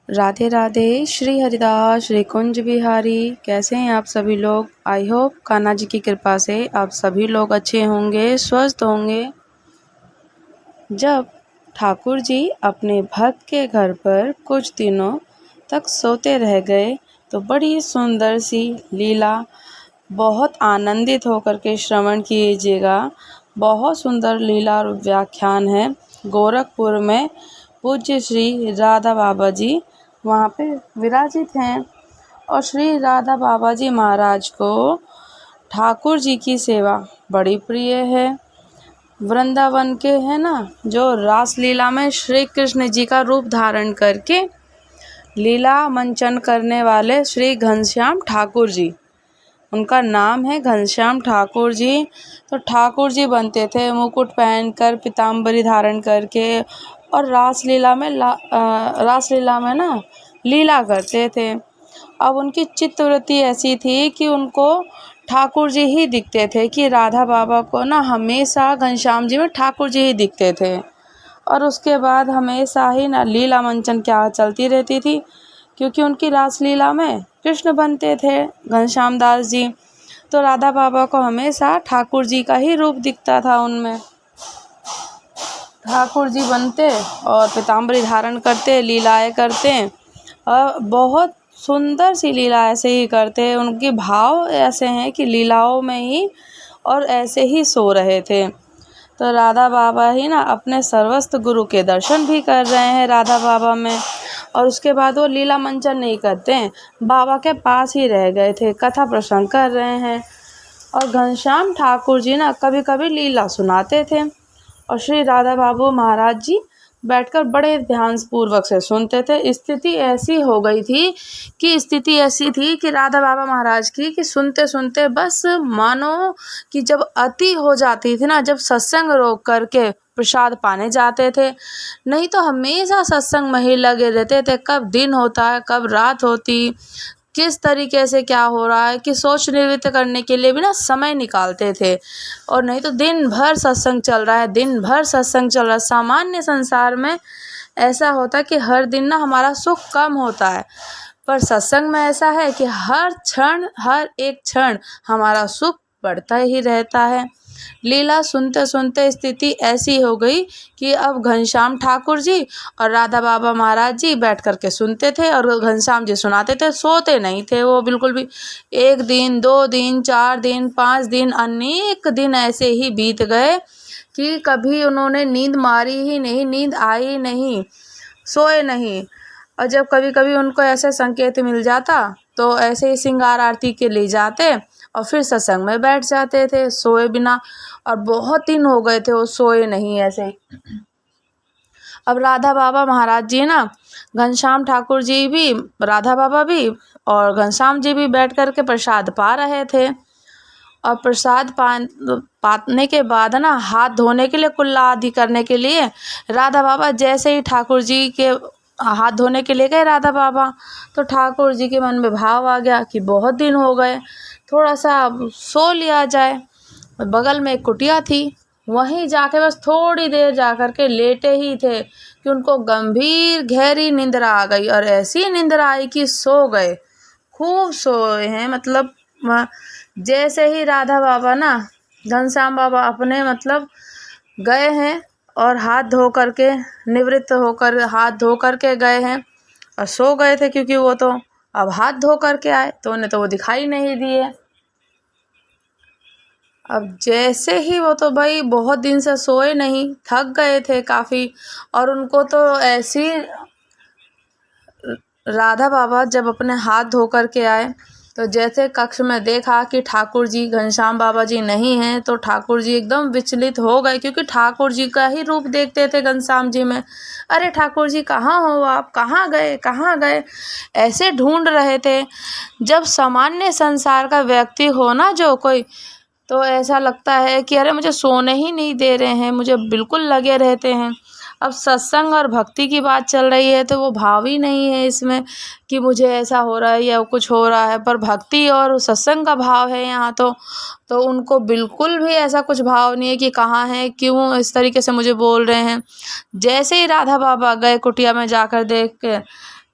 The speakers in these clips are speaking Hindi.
राधे राधे। श्री हरिदास श्री कुंज बिहारी। कैसे हैं आप सभी लोग? आई होप कान्हा जी की कृपा से आप सभी लोग अच्छे होंगे, स्वस्थ होंगे। जब ठाकुर जी अपने भक्त के घर पर कुछ दिनों तक सोते रह गए तो बड़ी सुंदर सी लीला बहुत आनंदित होकर के श्रवण कीजिएगा। बहुत सुंदर लीला और व्याख्यान है। गोरखपुर में पूज्य श्री राधा बाबा जी वहाँ पे विराजित हैं और श्री राधा बाबा जी महाराज को ठाकुर जी की सेवा बड़ी प्रिय है। वृंदावन के है ना, जो रास लीला में श्री कृष्ण जी का रूप धारण करके लीला मंचन करने वाले श्री घनश्याम ठाकुर जी, उनका नाम है घनश्याम ठाकुर जी। तो ठाकुर जी बनते थे मुकुट पहनकर, पीताम्बरी धारण करके, और रासलीला में ना लीला करते थे। अब उनकी चित्तवृत्ति ऐसी थी कि उनको ठाकुर जी ही दिखते थे, कि राधा बाबा को ना हमेशा घनश्याम जी में ठाकुर जी ही दिखते थे। और उसके बाद हमेशा ही ना लीला मंचन क्या चलती रहती थी, क्योंकि उनकी रासलीला में कृष्ण बनते थे घनश्याम दास जी। तो राधा बाबा को हमेशा ठाकुर जी का ही रूप दिखता था उनमें। ठाकुर जी बनते और पीताम्बरी धारण करते, लीलाएं करते, और बहुत सुंदर सी लीला ऐसे ही करते। उनके भाव ऐसे हैं कि लीलाओं में ही और ऐसे ही सो रहे थे। तो राधा बाबा ही ना अपने सर्वस्व गुरु के दर्शन भी कर रहे हैं राधा बाबा में, और उसके बाद वो लीला मंचन नहीं करते हैं, बाबा के पास ही रह गए थे, कथा प्रसंग कर रहे हैं। और घनश्याम ठाकुर जी ना कभी कभी लीला सुनाते थे और श्री राधा बाबू महाराज जी बैठकर बड़े ध्यान पूर्वक से सुनते थे। स्थिति ऐसी थी कि राधा बाबा महाराज की कि सुनते सुनते बस मानो कि जब अति हो जाती थी ना, जब सत्संग रोक करके प्रसाद पाने जाते थे, नहीं तो हमेशा सत्संग में ही लगे रहते थे। कब दिन होता है, कब रात होती, किस तरीके से क्या हो रहा है, कि सोच निवृत्त करने के लिए भी ना समय निकालते थे। और नहीं तो दिन भर सत्संग चल रहा है, दिन भर सत्संग चल रहा है। सामान्य संसार में ऐसा होता है कि हर दिन ना हमारा सुख कम होता है, पर सत्संग में ऐसा है कि हर एक क्षण हमारा सुख बढ़ता ही रहता है। लीला सुनते सुनते स्थिति ऐसी हो गई कि अब घनश्याम ठाकुर जी और राधा बाबा महाराज जी बैठ करके सुनते थे और घनश्याम जी सुनाते थे, सोते नहीं थे वो बिल्कुल भी। 1 दिन, 2 दिन, 4 दिन, 5 दिन, अनेक दिन ऐसे ही बीत गए कि कभी उन्होंने नींद मारी ही नहीं, नींद आई नहीं, सोए नहीं। और जब कभी कभी उनको ऐसे संकेत मिल जाता तो ऐसे ही श्रृंगार आरती के लिए जाते और फिर सत्संग में बैठ जाते थे सोए बिना। और बहुत दिन हो गए थे वो सोए नहीं ऐसे ही। अब राधा बाबा महाराज जी ना, घनश्याम ठाकुर जी भी, राधा बाबा भी और घनश्याम जी भी बैठ कर के प्रसाद पा रहे थे। और प्रसाद पाने के बाद ना हाथ धोने के लिए, कुल्ला आदि करने के लिए राधा बाबा जैसे ही ठाकुर जी के हाथ धोने के लिए गए राधा बाबा, तो ठाकुर जी के मन में भाव आ गया कि बहुत दिन हो गए, थोड़ा सा सो लिया जाए। बगल में एक कुटिया थी, वहीं जाके बस थोड़ी देर जा कर के लेटे ही थे कि उनको गंभीर गहरी निंद्रा आ गई। और ऐसी निंद्रा आई कि सो गए, खूब सोए हैं। मतलब जैसे ही राधा बाबा ना, घनश्याम बाबा अपने मतलब गए हैं और हाथ धो करके, निवृत्त होकर हाथ धो करके गए हैं और सो गए थे, क्योंकि वो तो अब हाथ धो करके आए तो उन्हें तो वो दिखाई नहीं दिए। अब जैसे ही वो तो भाई बहुत दिन से सोए नहीं, थक गए थे काफ़ी, और उनको तो ऐसी राधा बाबा जब अपने हाथ धो करके आए तो जैसे कक्ष में देखा कि ठाकुर जी, घनश्याम बाबा जी नहीं हैं, तो ठाकुर जी एकदम विचलित हो गए, क्योंकि ठाकुर जी का ही रूप देखते थे घनश्याम जी में। अरे ठाकुर जी कहाँ हो आप, कहाँ गए, कहाँ गए, ऐसे ढूंढ रहे थे। जब सामान्य संसार का व्यक्ति हो ना जो कोई, तो ऐसा लगता है कि अरे मुझे सोने ही नहीं दे रहे हैं, मुझे बिल्कुल लगे रहते हैं। अब सत्संग और भक्ति की बात चल रही है तो वो भाव ही नहीं है इसमें कि मुझे ऐसा हो रहा है या कुछ हो रहा है, पर भक्ति और सत्संग का भाव है यहाँ तो उनको बिल्कुल भी ऐसा कुछ भाव नहीं है कि कहाँ है, क्यों इस तरीके से मुझे बोल रहे हैं। जैसे ही राधा बाबा गए कुटिया में जाकर देख के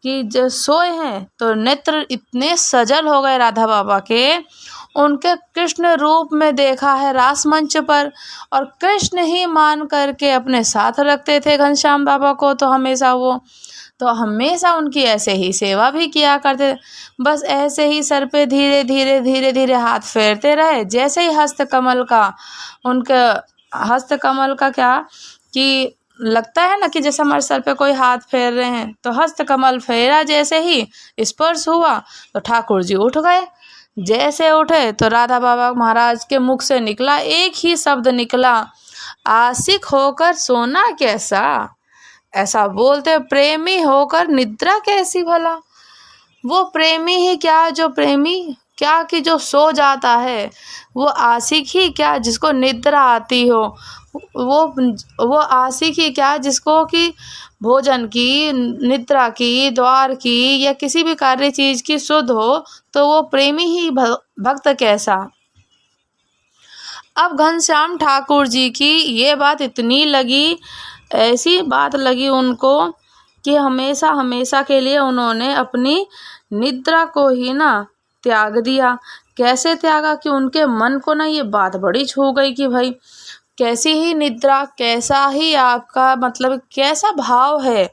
कि जो सोए हैं तो नेत्र इतने सजल हो गए राधा बाबा के, उनके कृष्ण रूप में देखा है रास मंच पर, और कृष्ण ही मान करके अपने साथ रखते थे घनश्याम बाबा को। तो हमेशा उनकी ऐसे ही सेवा भी किया करते। बस ऐसे ही सर पे धीरे धीरे धीरे धीरे हाथ फेरते रहे। जैसे ही हस्त कमल का क्या कि लगता है ना कि जैसे हमारे सर पे कोई हाथ फेर रहे हैं, तो हस्त कमल फेरा, जैसे ही स्पर्श हुआ तो ठाकुर जी उठ गए। जैसे उठे तो राधा बाबा महाराज के मुख से निकला, एक ही शब्द निकला, आशिक होकर सोना कैसा। ऐसा बोलते, प्रेमी होकर निद्रा कैसी भला। वो प्रेमी ही क्या, जो प्रेमी क्या कि जो सो जाता है, वो आशिक ही क्या जिसको निद्रा आती हो, वो आशिक ही क्या जिसको कि भोजन की, निद्रा की, द्वार की या किसी भी कार्य चीज की सुध हो, तो वो प्रेमी ही भक्त कैसा। अब घनश्याम ठाकुर जी की ये बात इतनी लगी, ऐसी बात लगी उनको कि हमेशा हमेशा के लिए उन्होंने अपनी निद्रा को ही ना त्याग दिया। कैसे त्यागा कि उनके मन को ना ये बात बड़ी छू गई कि भाई कैसी ही निद्रा, कैसा ही आपका मतलब कैसा भाव है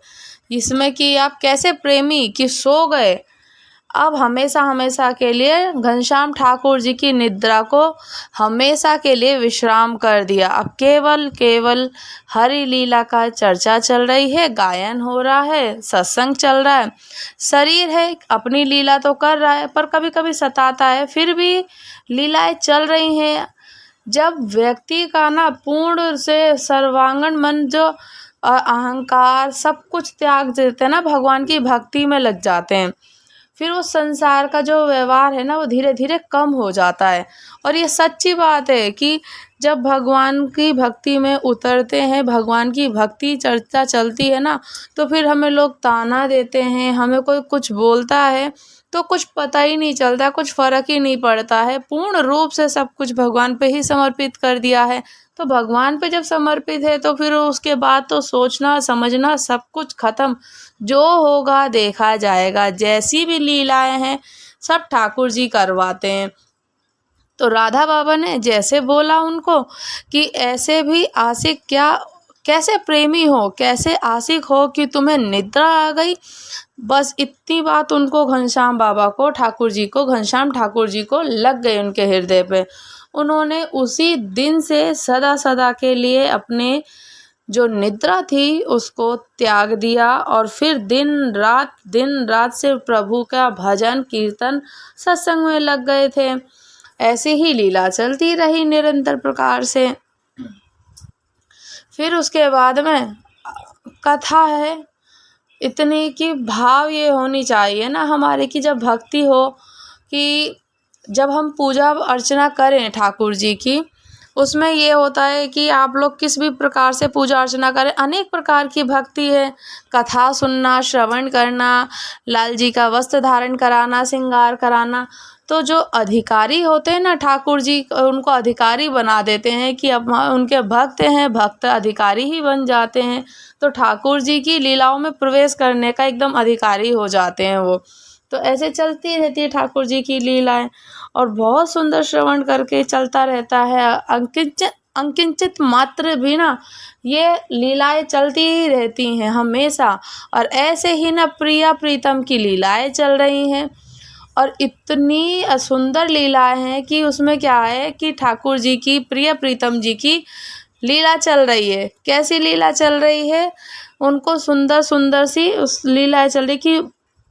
इसमें कि आप कैसे प्रेमी कि सो गए। अब हमेशा हमेशा के लिए घनश्याम ठाकुर जी की निद्रा को हमेशा के लिए विश्राम कर दिया। अब केवल हरि लीला का चर्चा चल रही है, गायन हो रहा है, सत्संग चल रहा है। शरीर है अपनी लीला तो कर रहा है, पर कभी कभी सताता है, फिर भी लीलाएं चल रही हैं। जब व्यक्ति का ना पूर्ण से सर्वांगण मन जो अहंकार सब कुछ त्याग देते हैं ना, भगवान की भक्ति में लग जाते हैं, फिर वो संसार का जो व्यवहार है ना वो धीरे धीरे कम हो जाता है। और ये सच्ची बात है कि जब भगवान की भक्ति में उतरते हैं, भगवान की भक्ति चर्चा चलती है ना, तो फिर हमें लोग ताना देते हैं, हमें कोई कुछ बोलता है तो कुछ पता ही नहीं चलता, कुछ फर्क ही नहीं पड़ता है। पूर्ण रूप से सब कुछ भगवान पे ही समर्पित कर दिया है। तो भगवान पे जब समर्पित है तो फिर उसके बाद तो सोचना समझना सब कुछ खत्म, जो होगा देखा जाएगा। जैसी भी लीलाएं हैं सब ठाकुर जी करवाते हैं। तो राधा बाबा ने जैसे बोला उनको कि ऐसे भी आशिक क्या, कैसे प्रेमी हो, कैसे आशिक हो कि तुम्हें निद्रा आ गई। बस इतनी बात उनको घनश्याम बाबा को, ठाकुर जी को, घनश्याम ठाकुर जी को लग गई उनके हृदय पे। उन्होंने उसी दिन से सदा सदा के लिए अपने जो निद्रा थी उसको त्याग दिया, और फिर दिन रात से प्रभु का भजन कीर्तन सत्संग में लग गए थे। ऐसी ही लीला चलती रही निरंतर प्रकार से। फिर उसके बाद में कथा है इतनी कि भाव ये होनी चाहिए ना हमारे की, जब भक्ति हो कि जब हम पूजा अर्चना करें ठाकुर जी की, उसमें ये होता है कि आप लोग किस भी प्रकार से पूजा अर्चना करें, अनेक प्रकार की भक्ति है। कथा सुनना, श्रवण करना, लाल जी का वस्त्र धारण कराना, श्रृंगार कराना। तो जो अधिकारी होते हैं ना ठाकुर जी, उनको अधिकारी बना देते हैं कि अब उनके भक्त हैं, भक्त अधिकारी ही बन जाते हैं। तो ठाकुर जी की लीलाओं में प्रवेश करने का एकदम अधिकारी हो जाते हैं वो। तो ऐसे चलती रहती है ठाकुर जी की लीलाएं, और बहुत सुंदर श्रवण करके चलता रहता है। अंकिंचित मात्र भी ना ये लीलाएं चलती ही रहती हैं हमेशा। और ऐसे ही ना प्रिया प्रीतम की लीलाएं चल रही हैं, और इतनी सुंदर लीलाएं हैं कि उसमें क्या है कि ठाकुर जी की, प्रिय प्रीतम जी की लीला चल रही है। कैसी लीला चल रही है, उनको सुंदर सुंदर सी उस लीला चल रही कि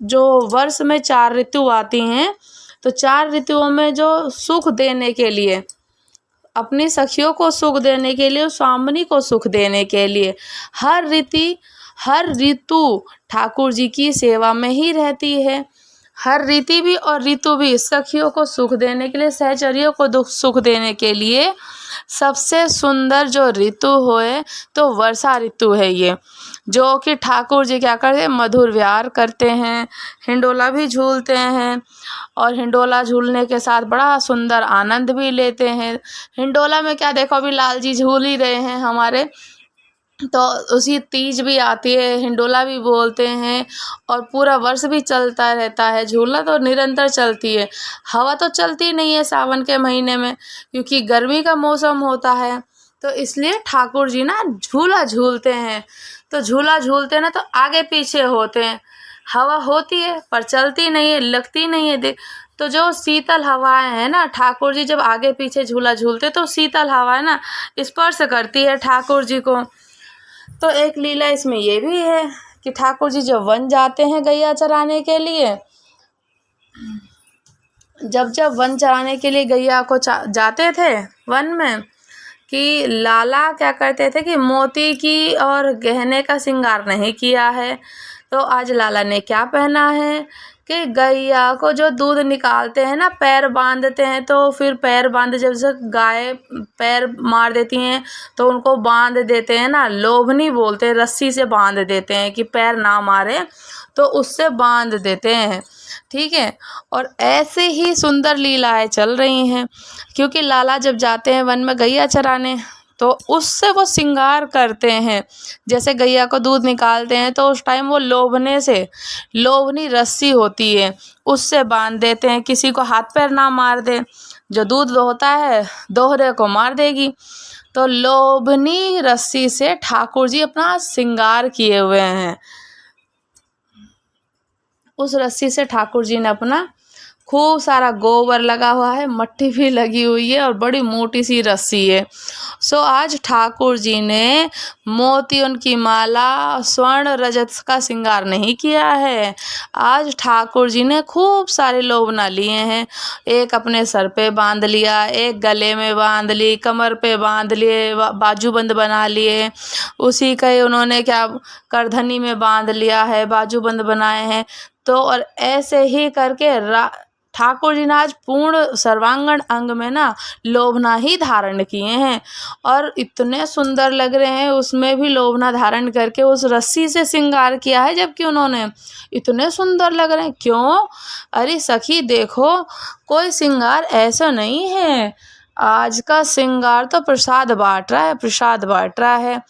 जो वर्ष में 4 ऋतु आती हैं, तो 4 ऋतुओं में जो सुख देने के लिए, अपनी सखियों को सुख देने के लिए, स्वामिनी को सुख देने के लिए हर ऋतु ठाकुर जी की सेवा में ही रहती है। हर रीति भी और ऋतु भी सखियों को सुख देने के लिए, सहचरियों को सुख देने के लिए सबसे सुंदर जो ऋतु होए तो वर्षा ऋतु है ये, जो कि ठाकुर जी क्या करते हैं, मधुर विहार करते हैं, हिंडोला भी झूलते हैं, और हिंडोला झूलने के साथ बड़ा सुंदर आनंद भी लेते हैं। हिंडोला में क्या देखो, अभी लाल जी झूल ही रहे हैं हमारे, तो उसी तीज भी आती है, हिंडोला भी बोलते हैं, और पूरा वर्ष भी चलता रहता है। झूला तो निरंतर चलती है। हवा तो चलती नहीं है सावन के महीने में, क्योंकि गर्मी का मौसम होता है। तो इसलिए ठाकुर जी ना झूला झूलते हैं। तो झूला झूलते हैं ना तो आगे पीछे होते हैं। हवा होती है पर चलती नहीं है, लगती नहीं है। तो जो शीतल हवाएं हैं ना, ठाकुर जी जब आगे पीछे झूला झूलते तो शीतल हवाएं ना स्पर्श करती है ठाकुर जी को। तो एक लीला इसमें ये भी है कि ठाकुर जी जब वन जाते हैं गैया चराने के लिए, जब वन चराने के लिए गैया को जाते थे वन में, कि लाला क्या करते थे कि मोती की और गहने का श्रृंगार नहीं किया है। तो आज लाला ने क्या पहना है कि गैया को जो दूध निकालते हैं ना, पैर बांधते हैं, तो फिर पैर बांध, जब से गाय पैर मार देती हैं तो उनको बांध देते हैं ना, लोभनी बोलते हैं, रस्सी से बांध देते हैं कि पैर ना मारे, तो उससे बांध देते हैं। ठीक है। और ऐसे ही सुंदर लीलाएं चल रही हैं, क्योंकि लाला जब जाते हैं वन में गैया चराने तो उससे वो श्रृंगार करते हैं। जैसे गैया को दूध निकालते हैं तो उस टाइम वो लोभने से, लोभनी रस्सी होती है, उससे बांध देते हैं, किसी को हाथ पैर ना मार दे। जो दूध होता है दोहरे को मार देगी। तो लोभनी रस्सी से ठाकुर जी अपना श्रृंगार किए हुए हैं। उस रस्सी से ठाकुर जी ने अपना खूब सारा गोबर लगा हुआ है, मट्टी भी लगी हुई है, और बड़ी मोटी सी रस्सी है। सो आज ठाकुर जी ने मोती उनकी माला, स्वर्ण रजत का श्रृंगार नहीं किया है। आज ठाकुर जी ने खूब सारे लोबना लिए हैं। एक अपने सर पे बांध लिया, एक गले में बांध ली, कमर पे बांध लिए, बाजूबंद बना लिए। उसी का ही उन्होंने क्या करधनी में बांध लिया है, बाजूबंद बनाए हैं। तो और ऐसे ही करके ठाकुर जी ने आज पूर्ण सर्वांगण अंग में ना लोभना ही धारण किए हैं, और इतने सुंदर लग रहे हैं। उसमें भी लोभना धारण करके उस रस्सी से श्रृंगार किया है, जबकि उन्होंने इतने सुंदर लग रहे हैं। क्यों? अरे सखी देखो, कोई श्रृंगार ऐसा नहीं है। आज का श्रृंगार तो प्रसाद बांट रहा है, प्रसाद बांट रहा है।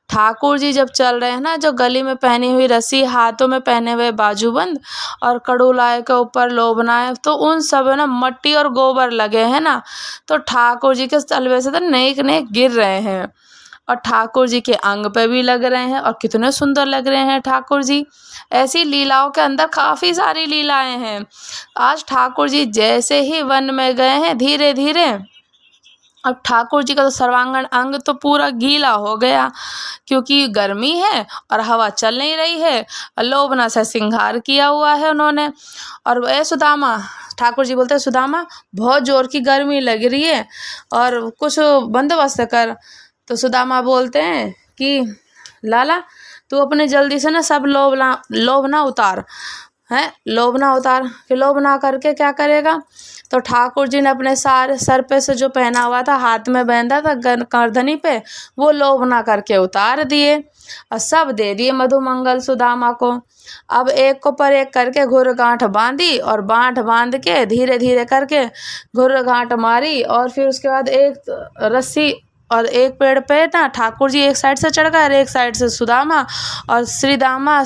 ठाकुर जी जब चल रहे हैं ना, जो गली में पहनी हुई रस्सी, हाथों में पहने हुए बाजूबंद, और कड़ूलाए के ऊपर लोबना है, तो उन सब ना मट्टी और गोबर लगे हैं ना, तो ठाकुर जी के तलवे से तो नेक नेक गिर रहे हैं, और ठाकुर जी के अंग पे भी लग रहे हैं, और कितने सुंदर लग रहे हैं ठाकुर जी। ऐसी लीलाओं के अंदर काफ़ी सारी लीलाएं हैं। आज ठाकुर जी जैसे ही वन में गए हैं, धीरे धीरे अब ठाकुर जी का तो सर्वांगण अंग तो पूरा गीला हो गया, क्योंकि गर्मी है और हवा चल नहीं रही है। लोभना से श्रृंगार किया हुआ है उन्होंने। और वह सुदामा, ठाकुर जी बोलते हैं सुदामा बहुत जोर की गर्मी लग रही है और कुछ बंदोबस्त कर। तो सुदामा बोलते हैं कि लाला तू अपने जल्दी से ना सब लोभना उतार है, लोभना उतार के लोभना करके क्या करेगा। तो ठाकुर जी ने अपने सारे सर पे से जो पहना हुआ था, हाथ में बांधा था करधनी पे, वो लोभना करके उतार दिए और सब दे दिए मधुमंगल सुदामा को। अब एक को पर एक करके घुर गांठ बांधी, और बांठ बांध के धीरे धीरे करके घुर गांठ मारी, और फिर उसके बाद एक रस्सी और एक पेड़ पे ना ठाकुर जी एक साइड से चढ़ गए और एक साइड से सुदामा और श्रीदामा,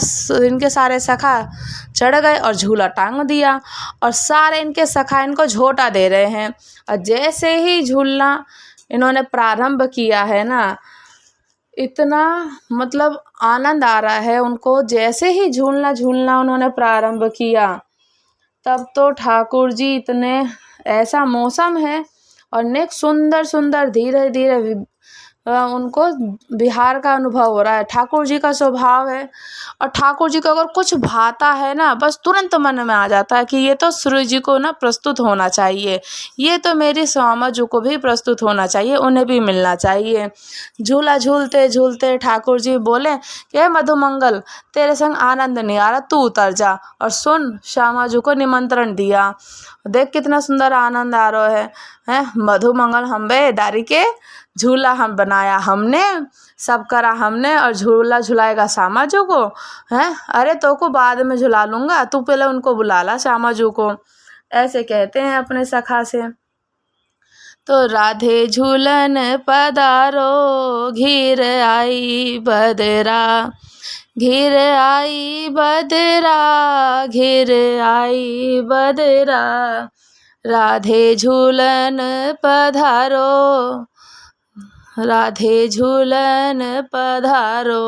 इनके सारे सखा चढ़ गए और झूला टांग दिया, और सारे इनके सखा इनको झोटा दे रहे हैं। और जैसे ही झूलना इन्होंने प्रारंभ किया है ना, इतना मतलब आनंद आ रहा है उनको। जैसे ही झूलना उन्होंने प्रारंभ किया, तब तो ठाकुर जी इतने, ऐसा मौसम है और नेक सुंदर सुंदर धीरे धीरे उनको बिहार का अनुभव हो रहा है। ठाकुर जी का स्वभाव है, और ठाकुर जी को अगर कुछ भाता है ना, बस तुरंत मन में आ जाता है कि ये तो सूर्य जी को ना प्रस्तुत होना चाहिए, ये तो मेरी स्वामा जी को भी प्रस्तुत होना चाहिए, उन्हें भी मिलना चाहिए। झूला झूलते झूलते ठाकुर जी बोले कि मधुमंगल तेरे संग आनंद नहीं आ रहा, तू उतर जा और सुन। श्यामा जी को निमंत्रण दिया, देख कितना सुंदर आनंद आ रहा है मधुमंगल हम दारी के झूला हम बनाया हमने, सब करा हमने, और झूला झुलाएगा श्यामा जी को हैं। अरे तो को बाद में झुला लूँगा, तू पहले उनको बुला ला श्यामा जी को, ऐसे कहते हैं अपने सखा से। तो राधे झूलन पधारो, घिर आई बदरा, घिर आई बदरा, घिर आई बदरा, राधे झूलन पधारो, राधे झूलन पधारो।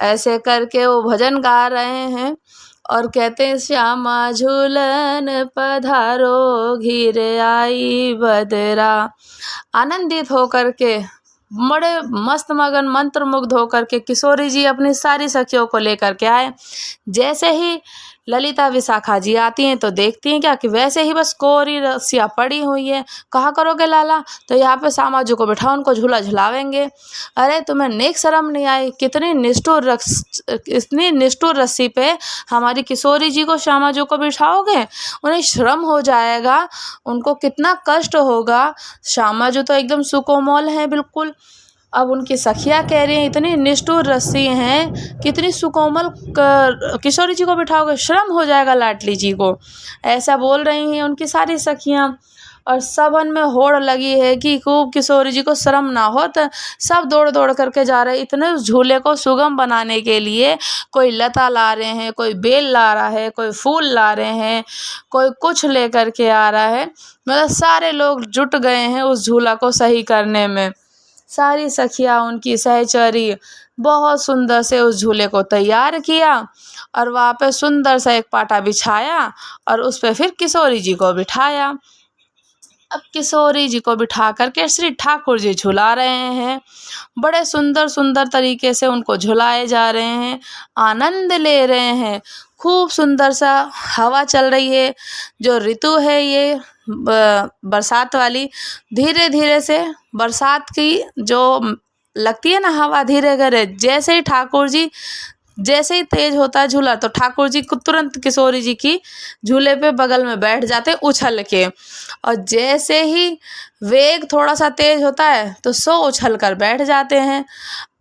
ऐसे करके वो भजन गा रहे हैं और कहते हैं श्यामा झूलन पधारो, घिर आई बदरा। आनंदित होकर के बड़े मस्त मगन मंत्रमुग्ध होकर के किशोरी जी अपनी सारी सखियों को लेकर के आए। जैसे ही ललिता विशाखा जी आती हैं तो देखती हैं क्या कि वैसे ही बस कोरी रस्सियाँ पड़ी हुई है। कहा करोगे लाला? तो यहाँ पे श्यामा जी को बिठा उनको झूला झुलावेंगे। अरे तुम्हें नेक शर्म नहीं आई? इतनी निष्ठुर रस्सी पे हमारी किशोरी जी को श्यामा जी को बिठाओगे? उन्हें श्रम हो जाएगा, उनको कितना कष्ट होगा। श्यामा जी तो एकदम सुकोमल हैं बिल्कुल। अब उनकी सखियाँ कह रही हैं इतनी निष्ठुर रस्सी हैं, कितनी सुकोमल किशोरी जी को बिठाओगे, श्रम हो जाएगा लाडली जी को। ऐसा बोल रही हैं उनकी सारी सखियाँ और सबन में होड़ लगी है कि खूब किशोरी जी को शर्म ना हो। तो सब दौड़ दौड़ करके जा रहे हैं इतने उस झूले को सुगम बनाने के लिए। कोई लता ला रहे हैं, कोई बेल ला रहा है, कोई फूल ला रहे हैं, कोई कुछ लेकर के आ रहा है। मतलब सारे लोग जुट गए हैं उस झूला को सही करने में। सारी सखियाँ उनकी सहचरी बहुत सुंदर से उस झूले को तैयार किया और वहाँ पे सुंदर सा एक पाटा बिछाया और उस पे फिर किशोरी जी को बिठाया। अब किशोरी जी को बिठा करके श्री ठाकुर जी झुला रहे हैं। बड़े सुंदर सुंदर तरीके से उनको झुलाए जा रहे हैं, आनंद ले रहे हैं। खूब सुंदर सा हवा चल रही है। जो ऋतु है ये बरसात वाली, धीरे धीरे से बरसात की जो लगती है ना हवा, धीरे धीरे जैसे ही ठाकुर जी जैसे ही तेज होता है झूला तो ठाकुर जी को तुरंत किशोरी जी की झूले पे बगल में बैठ जाते उछल के। और जैसे ही वेग थोड़ा सा तेज होता है तो सो उछल कर बैठ जाते हैं।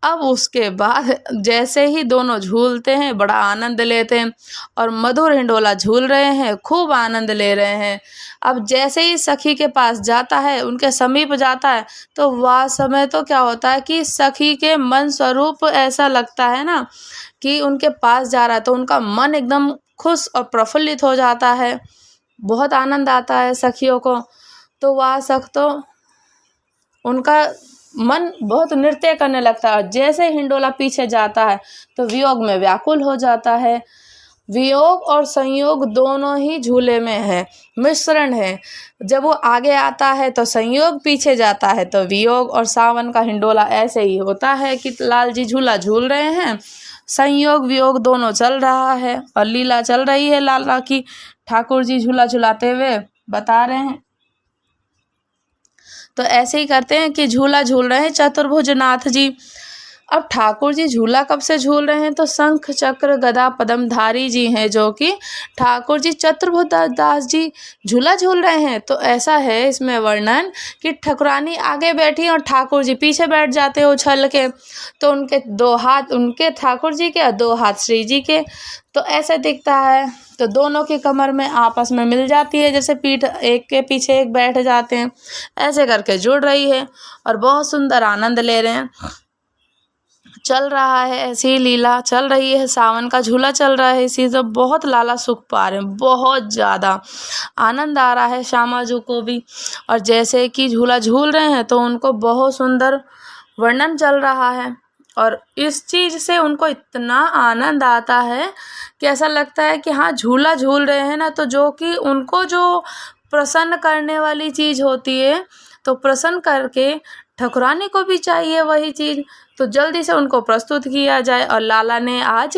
अब उसके बाद जैसे ही दोनों झूलते हैं बड़ा आनंद लेते हैं और मधुर हिंडोला झूल रहे हैं, खूब आनंद ले रहे हैं। अब जैसे ही सखी के पास जाता है, उनके समीप जाता है, तो वह समय तो क्या होता है कि सखी के मन स्वरूप ऐसा लगता है ना कि उनके पास जा रहा है तो उनका मन एकदम खुश और प्रफुल्लित हो जाता है। बहुत आनंद आता है सखियों को। तो वह सख तो उनका मन बहुत नृत्य करने लगता है। जैसे हिंडोला पीछे जाता है तो वियोग में व्याकुल हो जाता है। वियोग और संयोग दोनों ही झूले में है, मिश्रण है। जब वो आगे आता है तो संयोग, पीछे जाता है तो वियोग। और सावन का हिंडोला ऐसे ही होता है कि लाल जी झूला झूल रहे हैं, संयोग वियोग दोनों चल रहा है और लीला चल रही है लाला की। ठाकुर जी झूला झुलाते हुए बता रहे हैं। तो ऐसे ही करते हैं कि झूला झूल रहे हैं चतुर्भुज नाथ जी। अब ठाकुर जी झूला कब से झूल रहे हैं? तो शंख चक्र गदा पद्मधारी जी हैं जो कि ठाकुर जी चतुर्भुज दास जी झूला झूल रहे हैं। तो ऐसा है इसमें वर्णन कि ठाकुरानी आगे बैठी और ठाकुर जी पीछे बैठ जाते हैं उछल के। तो उनके दो हाथ उनके ठाकुर जी के और दो हाथ श्री जी के, तो ऐसे दिखता है। तो दोनों की कमर में आपस में मिल जाती है, जैसे पीठ एक के पीछे एक बैठ जाते हैं। ऐसे करके जुड़ रही है और बहुत सुंदर आनंद ले रहे हैं। चल रहा है ऐसी लीला चल रही है, सावन का झूला चल रहा है। इसी से बहुत लाला सुख पा रहे हैं, बहुत ज़्यादा आनंद आ रहा है श्यामा जी को भी। और जैसे कि झूला झूल रहे हैं तो उनको बहुत सुंदर वर्णन चल रहा है और इस चीज़ से उनको इतना आनंद आता है कि ऐसा लगता है कि हाँ झूला झूल रहे हैं ना, तो जो कि उनको जो प्रसन्न करने वाली चीज़ होती है तो प्रसन्न करके ठाकुरानी को भी चाहिए वही चीज़, तो जल्दी से उनको प्रस्तुत किया जाए। और लाला ने आज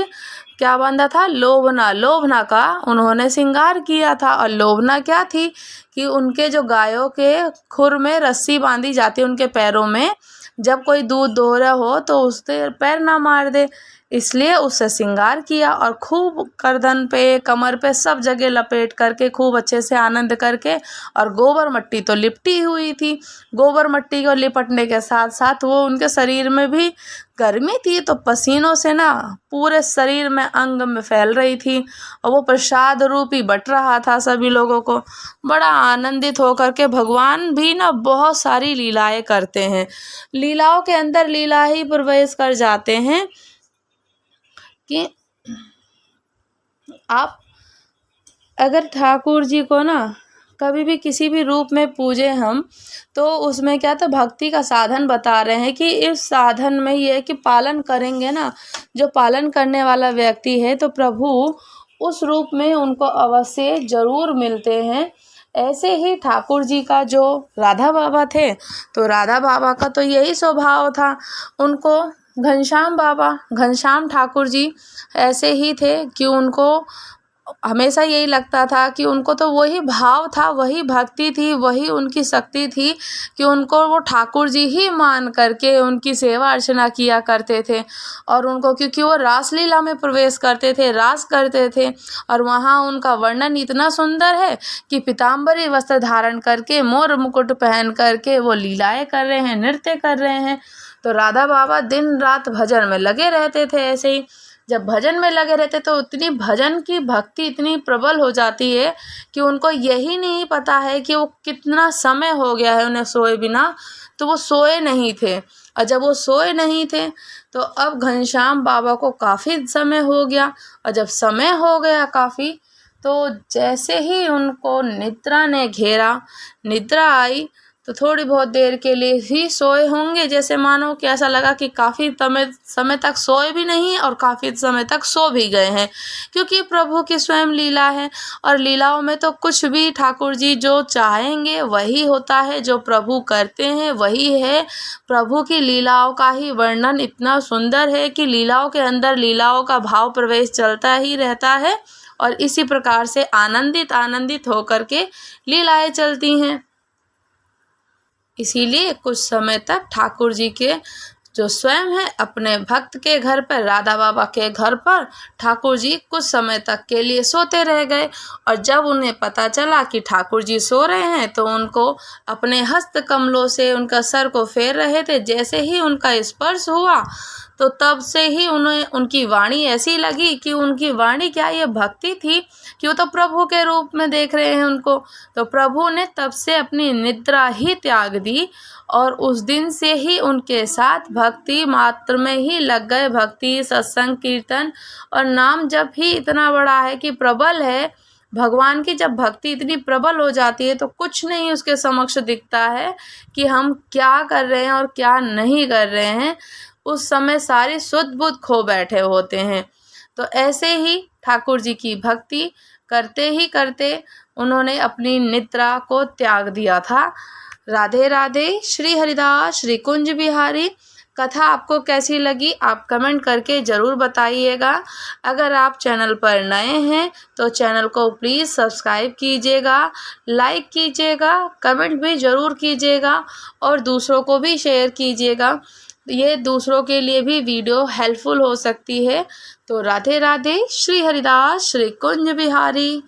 क्या बांधा था? लोभना। लोभना का उन्होंने श्रृंगार किया था। और लोभना क्या थी कि उनके जो गायों के खुर में रस्सी बांधी जाती है उनके पैरों में, जब कोई दूध दो रहा हो तो उससे पैर ना मार दे, इसलिए उससे श्रृंगार किया और खूब गर्दन पे कमर पे सब जगह लपेट करके खूब अच्छे से आनंद करके। और गोबर मट्टी तो लिपटी हुई थी, गोबर मट्टी को लिपटने के साथ साथ वो उनके शरीर में भी गर्मी थी तो पसीनों से ना पूरे शरीर में अंग में फैल रही थी और वो प्रसाद रूपी बट रहा था सभी लोगों को। बड़ा आनंदित होकर के भगवान भी ना बहुत सारी लीलाएं करते हैं, लीलाओं के अंदर लीला ही प्रवेश कर जाते हैं कि आप अगर ठाकुर जी को ना कभी भी किसी भी रूप में पूजे हम, तो उसमें क्या तो भक्ति का साधन बता रहे हैं कि इस साधन में ये है कि पालन करेंगे ना, जो पालन करने वाला व्यक्ति है तो प्रभु उस रूप में उनको अवश्य जरूर मिलते हैं। ऐसे ही ठाकुर जी का जो राधा बाबा थे, तो राधा बाबा का तो यही स्वभाव था। उनको घनश्याम ठाकुर जी ऐसे ही थे कि उनको हमेशा यही लगता था कि उनको तो वही भाव था, वही भक्ति थी, वही उनकी शक्ति थी कि उनको वो ठाकुर जी ही मान करके उनकी सेवा अर्चना किया करते थे। और उनको क्योंकि वो रासलीला में प्रवेश करते थे, रास करते थे, और वहाँ उनका वर्णन इतना सुंदर है कि पीताम्बरी वस्त्र धारण करके मोर मुकुट पहन करके वो लीलाएं कर रहे हैं, नृत्य कर रहे हैं। तो राधा बाबा दिन रात भजन में लगे रहते थे। ऐसे ही जब भजन में लगे रहते तो उतनी भजन की भक्ति इतनी प्रबल हो जाती है कि उनको यही नहीं पता है कि वो कितना समय हो गया है उन्हें सोए बिना, तो वो सोए नहीं थे। और जब वो सोए नहीं थे तो अब घनश्याम बाबा को काफ़ी समय हो गया, और जब समय हो गया काफ़ी, तो जैसे ही उनको निद्रा ने घेरा, निद्रा आई, तो थोड़ी बहुत देर के लिए ही सोए होंगे, जैसे मानो कि ऐसा लगा कि काफ़ी समय तक सोए भी नहीं और काफ़ी समय तक सो भी गए हैं, क्योंकि प्रभु की स्वयं लीला है। और लीलाओं में तो कुछ भी ठाकुर जी जो चाहेंगे वही होता है, जो प्रभु करते हैं वही है। प्रभु की लीलाओं का ही वर्णन इतना सुंदर है कि लीलाओं के अंदर लीलाओं का भाव प्रवेश चलता ही रहता है, और इसी प्रकार से आनंदित होकर के लीलाएं चलती हैं। इसीलिए कुछ समय तक ठाकुर जी के जो स्वयं है अपने भक्त के घर पर, राधा बाबा के घर पर, ठाकुर जी कुछ समय तक के लिए सोते रह गए। और जब उन्हें पता चला कि ठाकुर जी सो रहे हैं तो उनको अपने हस्त कमलों से उनका सर को फेर रहे थे। जैसे ही उनका स्पर्श हुआ तो तब से ही उन्हें उनकी वाणी ऐसी लगी कि उनकी वाणी क्या ये भक्ति थी कि वो तो प्रभु के रूप में देख रहे हैं उनको। तो प्रभु ने तब से अपनी निद्रा ही त्याग दी, और उस दिन से ही उनके साथ भक्ति मात्र में ही लग गए। भक्ति, सत्संग, कीर्तन और नाम जप ही इतना बड़ा है कि प्रबल है। भगवान की जब भक्ति इतनी प्रबल हो जाती है तो कुछ नहीं उसके समक्ष दिखता है कि हम क्या कर रहे हैं और क्या नहीं कर रहे हैं। उस समय सारी सुध बुध खो बैठे होते हैं। तो ऐसे ही ठाकुर जी की भक्ति करते ही करते उन्होंने अपनी निद्रा को त्याग दिया था। राधे राधे। श्री हरिदास श्री कुंज बिहारी। कथा आपको कैसी लगी आप कमेंट करके ज़रूर बताइएगा। अगर आप चैनल पर नए हैं तो चैनल को प्लीज़ सब्सक्राइब कीजिएगा, लाइक कीजिएगा, कमेंट भी ज़रूर कीजिएगा और दूसरों को भी शेयर कीजिएगा। ये दूसरों के लिए भी वीडियो हेल्पफुल हो सकती है। तो राधे राधे। श्री हरिदास श्री कुंज बिहारी।